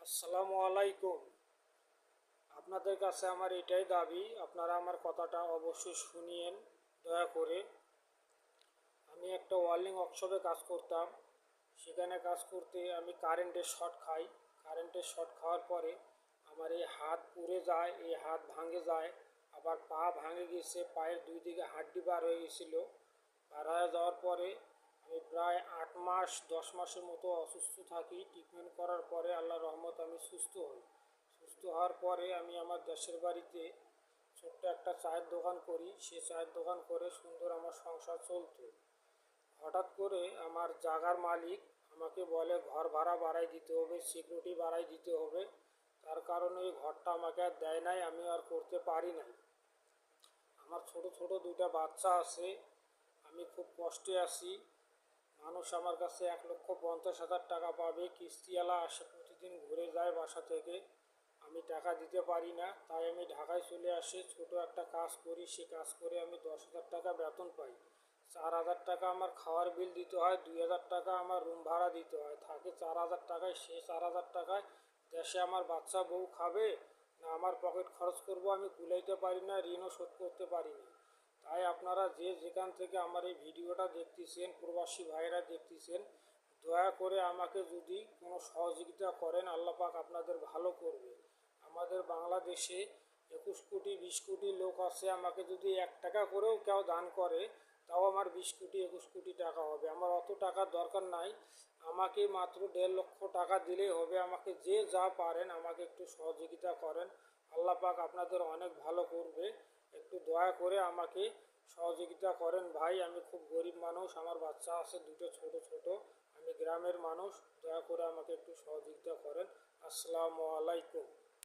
আসসালামু আলাইকুম। আপনাদের কাছে আমার এটাই দাবি, আপনারা আমার কথাটা অবশ্যই শুনিয়েন দয়া করে। আমি একটা ওয়েল্ডিং ওয়ার্কশপে কাজ করতাম। সেখানে কাজ করতে আমি কারেন্টের শর্ট খাই। কারেন্টের শর্ট খাওয়ার পরে আমার এই হাত পুড়ে যায়, এই হাত ভাঙে যায়, আবার পা ভাঙে গেছে, পায়ের দুই দিকে হাড্ডি বার হয়ে গেছিলো। বার হয়ে যাওয়ার পরে আমি প্রায় 8 মাস 10 মাসের মতো অসুস্থ থাকি। ট্রিটমেন্ট করার পরে আল্লাহর রহমত আমি সুস্থ হই। সুস্থ হওয়ার পরে আমি আমার দেশের বাড়িতে ছোট্ট একটা চায়ের দোকান করি। সে চায়ের দোকান করে সুন্দর আমার সংসার চলতো। হঠাৎ করে আমার জাগার মালিক আমাকে বলে ঘর ভাড়া বাড়াই দিতে হবে, সিকিউরিটি বাড়াই দিতে হবে। তার কারণে ওই ঘরটা আমাকে আর দেয় নাই, আমি আর করতে পারি নাই। আমার ছোট ছোট দুইটা বাচ্চা আছে, আমি খুব কষ্টে আছি। মানুষ আমার কাছে 1,50,000 টাকা পাবে, কিস্তিওয়ালা আসে প্রতিদিন ঘুরে যায় বাসা থেকে। আমি টাকা দিতে পারি না, তাই আমি ঢাকায় চলে আসি। ছোট একটা কাজ করি, সে কাজ করে আমি 10,000 টাকা বেতন পাই। 4,000 টাকা আমার খাওয়ার বিল দিতে হয়, 2,000 টাকা আমার রুম ভাড়া দিতে হয়, থাকে 4,000 টাকায়। সে 4,000 টাকায় দেশে আমার বাচ্চা বউ খাবে না আমার পকেট খরচ করব, আমি কুলাইতে পারি না, ঋণও শোধ করতে পারি না। তাই আপনারা যে যেখান থেকে আমার এই ভিডিওটা দেখতেছেন, প্রবাসী ভাইরা দেখতেছেন, দয়া করে আমাকে যদি কোনো সহযোগিতা করেন, আল্লাহ পাক আপনাদের ভালো করবে। আমাদের বাংলাদেশে 21 কোটি 20 কোটি লোক আছে। আমাকে যদি 1 টাকা করেও কেউ দান করে, তাও আমার 20 কোটি 21 কোটি টাকা হবে। আমার অত টাকার দরকার নাই, আমাকে মাত্র 1.5 লক্ষ টাকা দিলেই হবে। আমাকে যে যা পারেন আমাকে একটু সহযোগিতা করেন, আল্লাহ পাক আপনাদের অনেক ভালো করবে। একটু দয়া করে আমাকে সহযোগিতা করেন ভাই। আমি খুব গরিব মানুষ, আমার বাচ্চা আছে দুটো ছোট ছোট, আমি গ্রামের মানুষ। দয়া করে আমাকে একটু সহযোগিতা করেন। আসসালামু আলাইকুম।